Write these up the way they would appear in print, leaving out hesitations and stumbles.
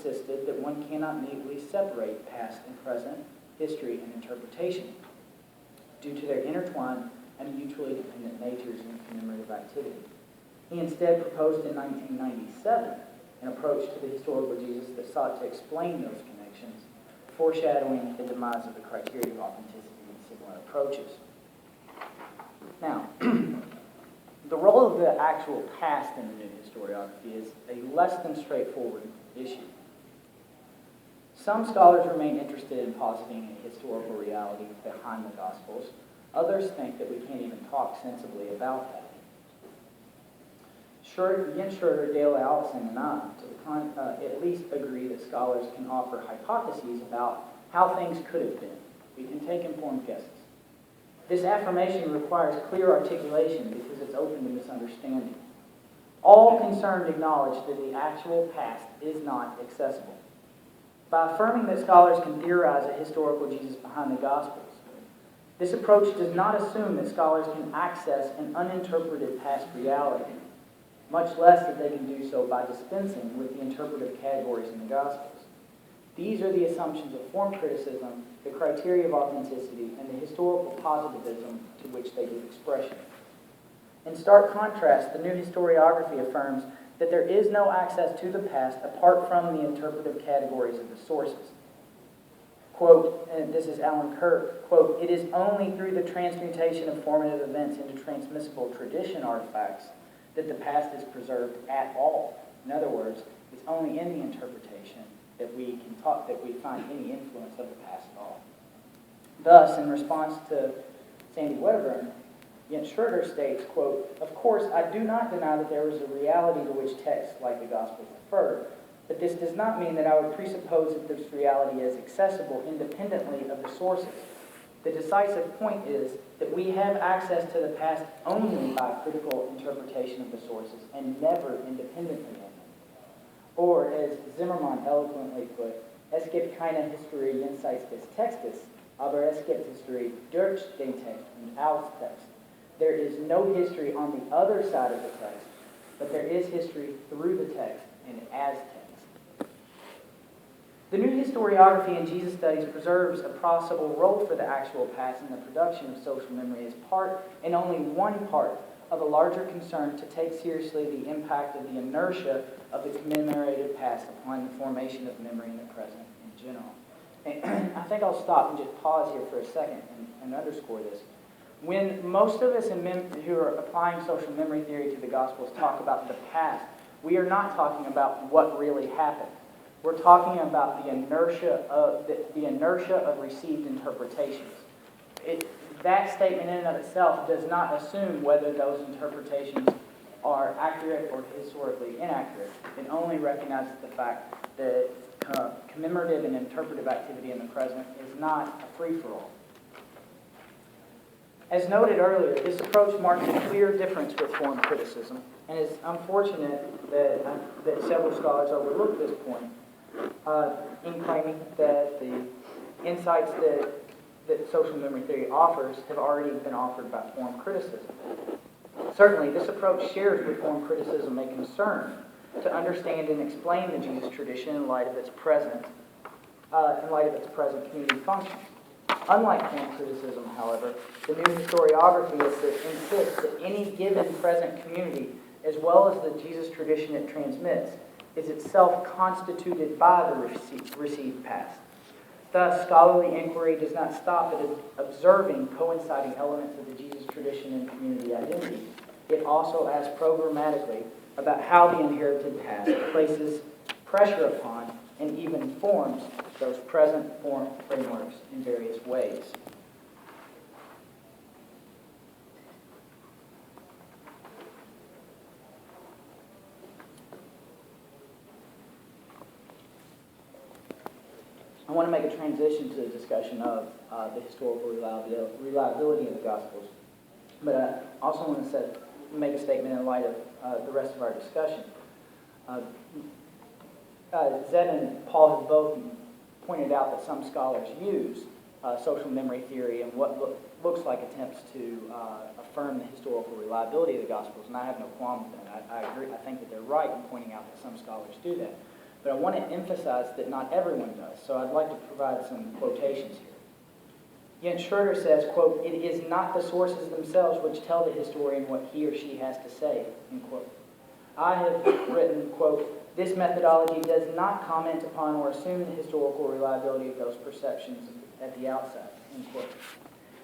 insisted that one cannot neatly separate past and present history and interpretation due to their intertwined and mutually dependent natures in commemorative activity. He instead proposed in 1997 an approach to the historical Jesus that sought to explain those connections, foreshadowing the demise of the criteria of authenticity in similar approaches. Now, the role of the actual past in the new historiography is a less than straightforward issue. Some scholars remain interested in positing a historical reality behind the Gospels. Others think that we can't even talk sensibly about that. Jens Schroeder, Dale Allison, and I, at least agree that scholars can offer hypotheses about how things could have been. We can take informed guesses. This affirmation requires clear articulation because it's open to misunderstanding. All concerned acknowledge that the actual past is not accessible. By affirming that scholars can theorize a historical Jesus behind the Gospels, this approach does not assume that scholars can access an uninterpreted past reality, much less that they can do so by dispensing with the interpretive categories in the Gospels. These are the assumptions of form criticism, the criteria of authenticity, and the historical positivism to which they give expression. In stark contrast, the new historiography affirms that there is no access to the past apart from the interpretive categories of the sources. Quote, and this is Alan Kirk, quote, "It is only through the transmutation of formative events into transmissible tradition artifacts that the past is preserved at all." In other words, it's only in the interpretation that we find any influence of the past at all. Thus, in response to Sandy Wedderburn, Jens Schroeder states, quote, "Of course, I do not deny that there is a reality to which texts like the Gospels refer, but this does not mean that I would presuppose that this reality is accessible independently of the sources. The decisive point is that we have access to the past only by critical interpretation of the sources and never independently of them." Or, as Zimmermann eloquently put, "Es gibt keine Historie jenseits des Textes, aber es gibt Historie durch den Text und als Text." There is no history on the other side of the text, but there is history through the text and as text. The new historiography in Jesus studies preserves a possible role for the actual past in the production of social memory as part, and only one part, of a larger concern to take seriously the impact of the inertia of the commemorated past upon the formation of memory in the present in general. And I think I'll stop and just pause here for a second and underscore this. When most of us who are applying social memory theory to the Gospels talk about the past, we are not talking about what really happened. We're talking about the inertia of received interpretations. That statement in and of itself does not assume whether those interpretations are accurate or historically inaccurate. It only recognizes the fact that commemorative and interpretive activity in the present is not a free-for-all. As noted earlier, this approach marks a clear difference with form criticism, and it's unfortunate that several scholars overlook this point in claiming that the insights that social memory theory offers have already been offered by form criticism. Certainly, this approach shares with form criticism a concern to understand and explain the Jesus tradition in light of its present community functions. Unlike form criticism, however, the new historiography insists that any given present community, as well as the Jesus tradition it transmits, is itself constituted by the received past. Thus, scholarly inquiry does not stop at observing coinciding elements of the Jesus tradition and community identity. It also asks programmatically about how the inherited past places pressure upon and even forms those present form frameworks in various ways. I want to make a transition to a discussion of the historical reliability of the Gospels, but I also want to make a statement in light of the rest of our discussion. Zed and Paul have both pointed out that some scholars use social memory theory and what looks like attempts to affirm the historical reliability of the Gospels, and I have no qualm with that. I agree. I think that they're right in pointing out that some scholars do that. But I want to emphasize that not everyone does, so I'd like to provide some quotations here. Jens Schroeder says, quote, "It is not the sources themselves which tell the historian what he or she has to say," end quote. I have written, quote, "This methodology does not comment upon or assume the historical reliability of those perceptions at the outset," end quote.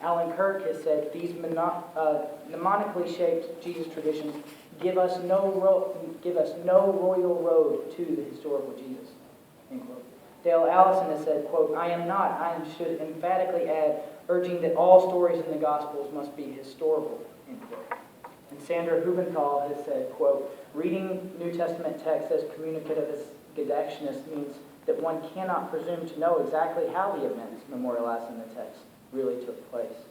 Alan Kirk has said, "These mnemonically shaped Jesus traditions give us no royal road to the historical Jesus," end quote. Dale Allison has said, quote, I should emphatically add, urging that all stories in the Gospels must be historical," end quote. And Sandra Hubenthal has said, quote, "Reading New Testament texts as communicative Gedächtnis means that one cannot presume to know exactly how the events memorialized in the text really took place,"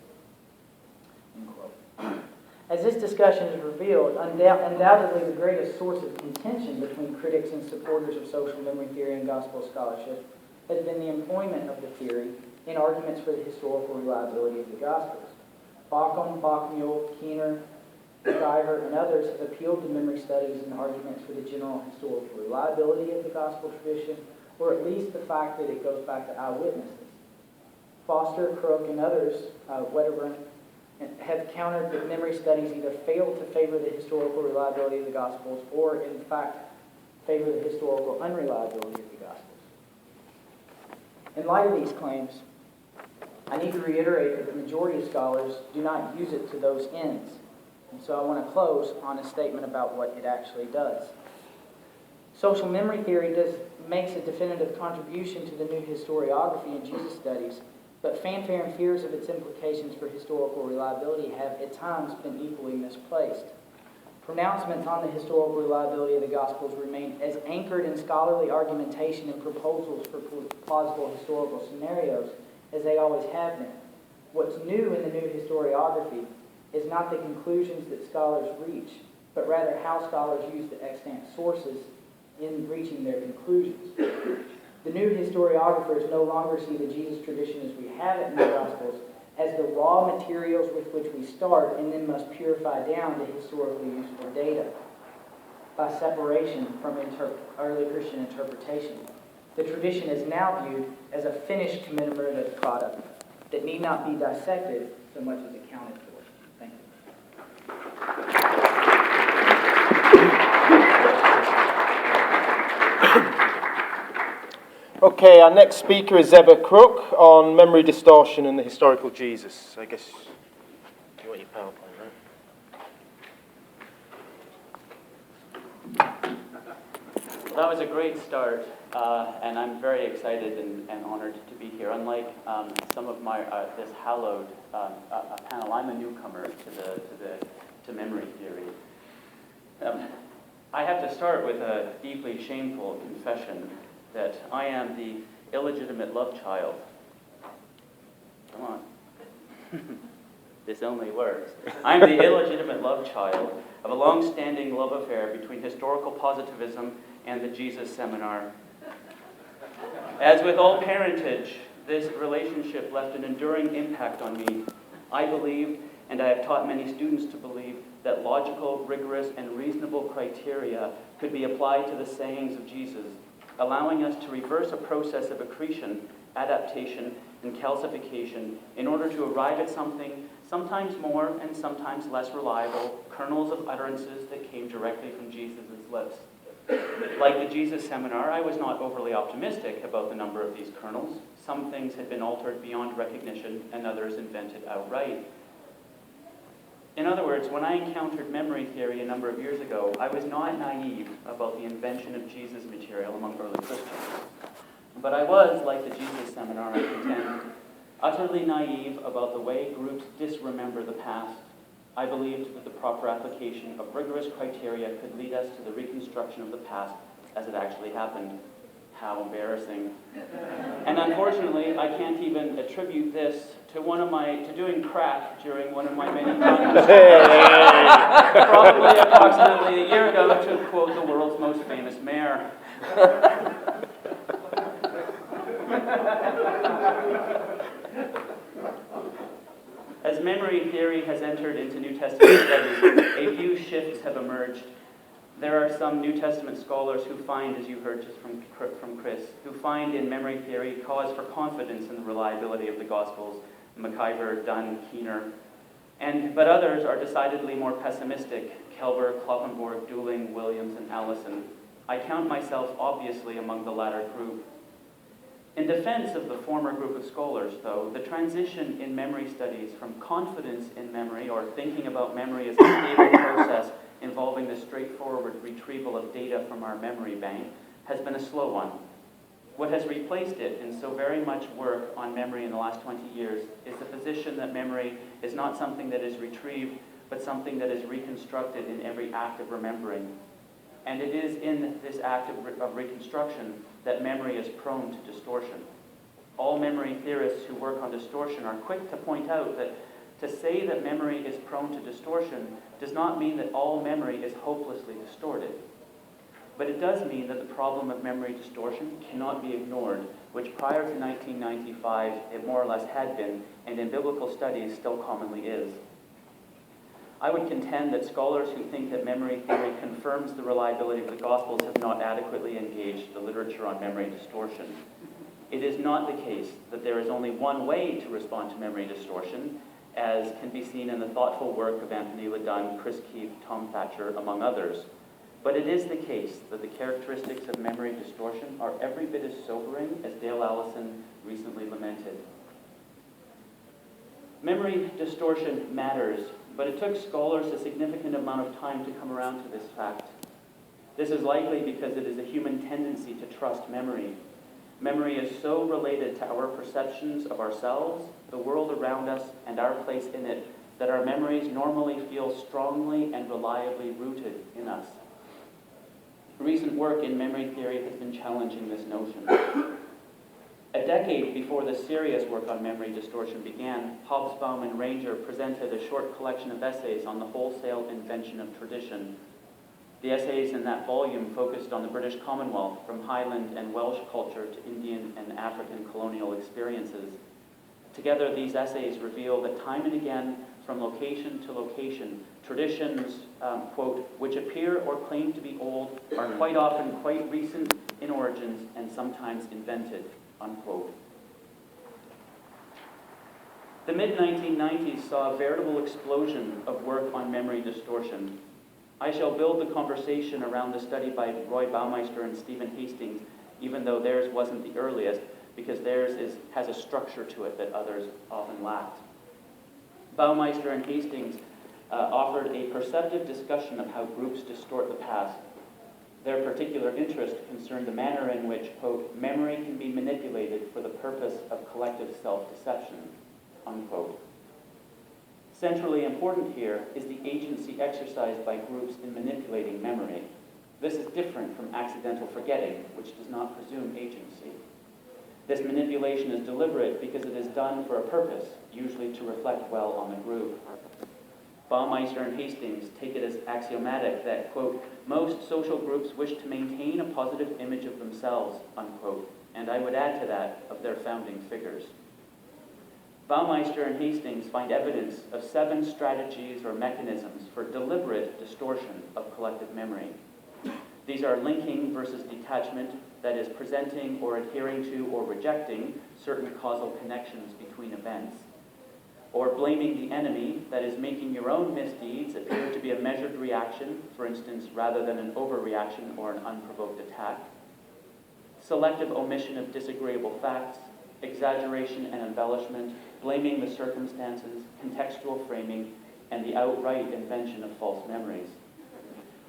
end quote. As this discussion has revealed, undoubtedly the greatest source of contention between critics and supporters of social memory theory and gospel scholarship has been the employment of the theory in arguments for the historical reliability of the Gospels. Bauckham, Bachmuel, Keener, Geiger, and others have appealed to memory studies and arguments for the general historical reliability of the Gospel tradition, or at least the fact that it goes back to eyewitnesses. Foster, Crook, and others, Wedderburn, have countered that memory studies either fail to favor the historical reliability of the Gospels or, in fact, favor the historical unreliability of the Gospels. In light of these claims, I need to reiterate that the majority of scholars do not use it to those ends. And so I want to close on a statement about what it actually does. Social memory theory makes a definitive contribution to the new historiography in Jesus studies, but fanfare and fears of its implications for historical reliability have at times been equally misplaced. Pronouncements on the historical reliability of the Gospels remain as anchored in scholarly argumentation and proposals for plausible historical scenarios as they always have been. What's new in the new historiography is not the conclusions that scholars reach, but rather how scholars use the extant sources in reaching their conclusions. The new historiographers no longer see the Jesus tradition as we have it in the Gospels as the raw materials with which we start and then must purify down to historically useful data by separation from early Christian interpretation. The tradition is now viewed as a finished commemorative product that need not be dissected so much as accounted for. Thank you. Okay, our next speaker is Zebba Crook on memory distortion and the historical Jesus. I guess you want your PowerPoint, right? That was a great start, and I'm very excited and honored to be here. Unlike some of my this hallowed panel, I'm a newcomer to memory theory. I have to start with a deeply shameful confession that I am the illegitimate love child. Come on. This only works. I'm the illegitimate love child of a long-standing love affair between historical positivism and the Jesus Seminar. As with all parentage, this relationship left an enduring impact on me. I believe, and I have taught many students to believe, that logical, rigorous, and reasonable criteria could be applied to the sayings of Jesus, allowing us to reverse a process of accretion, adaptation, and calcification in order to arrive at something sometimes more and sometimes less reliable, kernels of utterances that came directly from Jesus' lips. Like the Jesus Seminar, I was not overly optimistic about the number of these kernels. Some things had been altered beyond recognition and others invented outright. In other words, when I encountered memory theory a number of years ago, I was not naive about the invention of Jesus material among early Christians. But I was, like the Jesus Seminar, I contend, utterly naive about the way groups disremember the past. I believed that the proper application of rigorous criteria could lead us to the reconstruction of the past as it actually happened. How embarrassing. And unfortunately, I can't even attribute this to doing crack during one of my many times. Probably approximately a year ago, to quote the world's most famous mayor. As memory theory has entered into New Testament studies, a few shifts have emerged. There are some New Testament scholars who find, as you heard just from Chris, who find in memory theory cause for confidence in the reliability of the Gospels, McIver, Dunn, Keener, but others are decidedly more pessimistic, Kelber, Kloppenborg, Dooling, Williams, and Allison. I count myself obviously among the latter group. In defense of the former group of scholars, though, the transition in memory studies from confidence in memory, or thinking about memory as a stable process involving the straightforward retrieval of data from our memory bank, has been a slow one. What has replaced it in so very much work on memory in the last 20 years is the position that memory is not something that is retrieved, but something that is reconstructed in every act of remembering. And it is in this act of reconstruction that memory is prone to distortion. All memory theorists who work on distortion are quick to point out that to say that memory is prone to distortion does not mean that all memory is hopelessly distorted. But it does mean that the problem of memory distortion cannot be ignored, which prior to 1995 it more or less had been, and in biblical studies still commonly is. I would contend that scholars who think that memory theory confirms the reliability of the Gospels have not adequately engaged the literature on memory distortion. It is not the case that there is only one way to respond to memory distortion, as can be seen in the thoughtful work of Anthony LeDunn, Chris Keefe, Tom Thatcher, among others. But it is the case that the characteristics of memory distortion are every bit as sobering as Dale Allison recently lamented. Memory distortion matters, but it took scholars a significant amount of time to come around to this fact. This is likely because it is a human tendency to trust memory. Memory is so related to our perceptions of ourselves, the world around us, and our place in it, that our memories normally feel strongly and reliably rooted in us. Recent work in memory theory has been challenging this notion. A decade before the serious work on memory distortion began, Hobsbawm and Ranger presented a short collection of essays on the wholesale invention of tradition. The essays in that volume focused on the British Commonwealth, from Highland and Welsh culture to Indian and African colonial experiences. Together, these essays reveal that time and again, from location to location, traditions, quote, which appear or claim to be old, are quite often quite recent in origins and sometimes invented, unquote. The mid-1990s saw a veritable explosion of work on memory distortion. I shall build the conversation around the study by Roy Baumeister and Stephen Hastings, even though theirs wasn't the earliest, because theirs has a structure to it that others often lacked. Baumeister and Hastings offered a perceptive discussion of how groups distort the past. Their particular interest concerned the manner in which, quote, memory can be manipulated for the purpose of collective self-deception, unquote. Centrally important here is the agency exercised by groups in manipulating memory. This is different from accidental forgetting, which does not presume agency. This manipulation is deliberate because it is done for a purpose, usually to reflect well on the group. Baumeister and Hastings take it as axiomatic that, quote, most social groups wish to maintain a positive image of themselves, unquote, and I would add to that, of their founding figures. Baumeister and Hastings find evidence of 7 strategies or mechanisms for deliberate distortion of collective memory. These are linking versus detachment, that is, presenting or adhering to or rejecting certain causal connections between events, or blaming the enemy, that is, making your own misdeeds appear to be a measured reaction, for instance, rather than an overreaction or an unprovoked attack, selective omission of disagreeable facts, exaggeration and embellishment, blaming the circumstances, contextual framing, and the outright invention of false memories.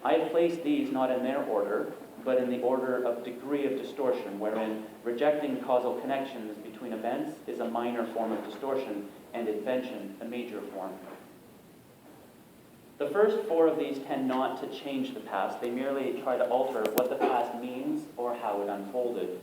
I have placed these not in their order, but in the order of degree of distortion, wherein rejecting causal connections between events is a minor form of distortion, and invention a major form. The first 4 of these tend not to change the past. They merely try to alter what the past means or how it unfolded.